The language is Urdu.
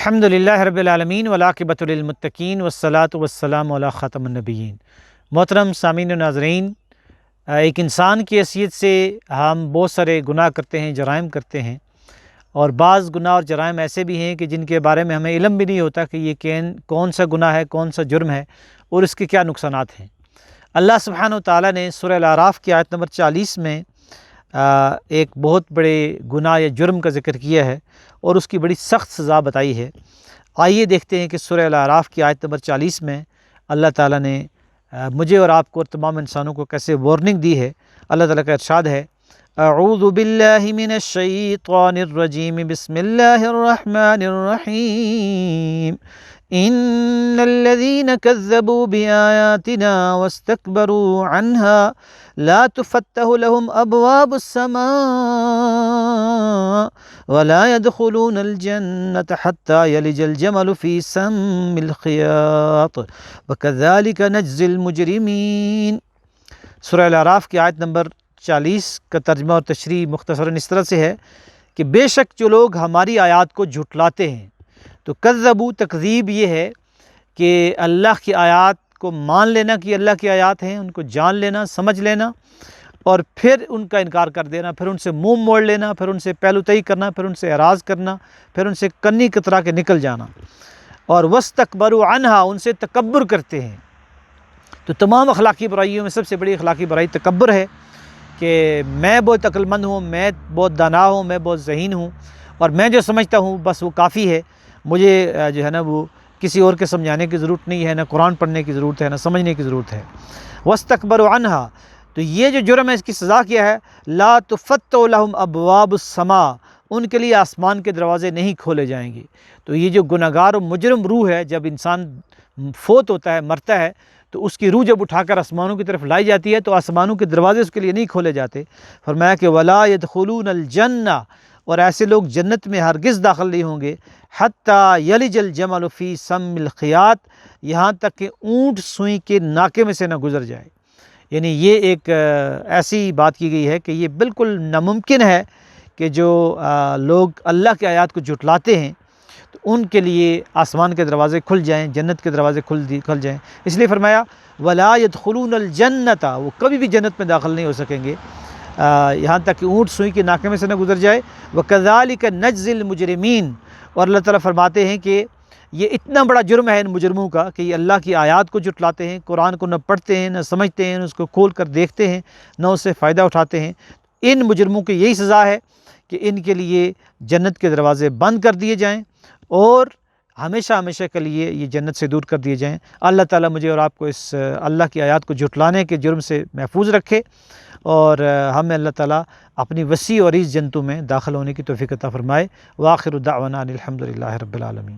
الحمدللہ رب العالمین والعاقبۃ للمتقین والصلاۃ والسلام علی خاتم النبیین۔ محترم سامعین و ناظرین، ایک انسان کی حیثیت سے ہم بہت سارے گناہ کرتے ہیں، جرائم کرتے ہیں، اور بعض گناہ اور جرائم ایسے بھی ہیں کہ جن کے بارے میں ہمیں علم بھی نہیں ہوتا کہ یہ کون سا گناہ ہے، کون سا جرم ہے اور اس کے کیا نقصانات ہیں۔ اللہ سبحانہ و تعالیٰ نے سورہ الاعراف کی آیت نمبر 40 میں ایک بہت بڑے گناہ یا جرم کا ذکر کیا ہے اور اس کی بڑی سخت سزا بتائی ہے۔ آئیے دیکھتے ہیں کہ سورہ الاعراف کی آیت نمبر 40 میں اللہ تعالیٰ نے مجھے اور آپ کو اور تمام انسانوں کو کیسے وارننگ دی ہے۔ اللہ تعالیٰ کا ارشاد ہے، اعوذ باللہ من الشیطان الرجیم، بسم اللہ الرحمن الرحیم، ان الذین کذبوا بآیاتنا واستکبروا عنہا لا تفتح لهم ابواب السماء ولا يدخلون الجنة حتى يلج الجمل في سم الخياط وكذلك نجزي المجرمين۔ سورہ الاعراف کی آیت نمبر 40 کا ترجمہ اور تشریح مختصراً اس طرح سے ہے کہ بے شک جو لوگ ہماری آیات کو جھٹلاتے ہیں، تو کذبوا تکذیب یہ ہے کہ اللہ کی آیات کو مان لینا کہ اللہ کی آیات ہیں، ان کو جان لینا، سمجھ لینا، اور پھر ان کا انکار کر دینا، پھر ان سے منہ موڑ لینا، پھر ان سے پہلو تئی کرنا، پھر ان سے اعراض کرنا، پھر ان سے کنی کترا کے نکل جانا، اور واستکبروا عنہا، ان سے تکبر کرتے ہیں۔ تو تمام اخلاقی برائیوں میں سب سے بڑی اخلاقی برائی تکبر ہے کہ میں بہت عقل مند ہوں، میں بہت دانا ہوں، میں بہت ذہین ہوں، اور میں جو سمجھتا ہوں بس وہ کافی ہے، مجھے جو ہے نا وہ کسی اور کے سمجھانے کی ضرورت نہیں ہے، نہ قرآن پڑھنے کی ضرورت ہے، نہ سمجھنے کی ضرورت ہے۔ واستکبروا عنہا، تو یہ جو جرم ہے اس کی سزا کیا ہے؟ لا تفتح لهم ابواب السماء، ان کے لیے آسمان کے دروازے نہیں کھولے جائیں گے۔ تو یہ جو گناہگار و مجرم روح ہے، جب انسان فوت ہوتا ہے، مرتا ہے، تو اس کی روح جب اٹھا کر آسمانوں کی طرف لائی جاتی ہے تو آسمانوں کے دروازے اس کے لیے نہیں کھولے جاتے۔ فرمایا کہ ولا يدخلون الجنہ، اور ایسے لوگ جنت میں ہرگز داخل نہیں ہوں گے، حتی یلج الجمل فی سم الخیاط، یہاں تک کہ اونٹ سوئی کے ناکے میں سے نہ گزر جائے۔ یعنی یہ ایک ایسی بات کی گئی ہے کہ یہ بالکل ناممکن ہے کہ جو لوگ اللہ کی آیات کو جھٹلاتے ہیں تو ان کے لیے آسمان کے دروازے کھل جائیں، جنت کے دروازے کھل جائیں۔ اس لیے فرمایا ولا يدخلون الجنۃ، وہ کبھی بھی جنت میں داخل نہیں ہو سکیں گے یہاں تک کہ اونٹ سوئی کے ناکے میں سے نہ گزر جائے۔ وَكَذَلِكَ نَجْزِي الْمُجْرِمِينَ، اور اللہ تعالیٰ فرماتے ہیں کہ یہ اتنا بڑا جرم ہے ان مجرموں کا کہ یہ اللہ کی آیات کو جھٹلاتے ہیں، قرآن کو نہ پڑھتے ہیں، نہ سمجھتے ہیں، نہ اس کو کھول کر دیکھتے ہیں، نہ اس سے فائدہ اٹھاتے ہیں۔ ان مجرموں کی یہی سزا ہے کہ ان کے لیے جنت کے دروازے بند کر دیے جائیں اور ہمیشہ ہمیشہ کے لیے یہ جنت سے دور کر دیے جائیں۔ اللہ تعالیٰ مجھے اور آپ کو اس اللہ کی آیات کو جھٹلانے کے جرم سے محفوظ رکھے، اور ہمیں اللہ تعالیٰ اپنی وسیع اور عریض جنتوں میں داخل ہونے کی توفیق عطا فرمائے۔ وآخر دعوانا الحمدللہ رب العالمین۔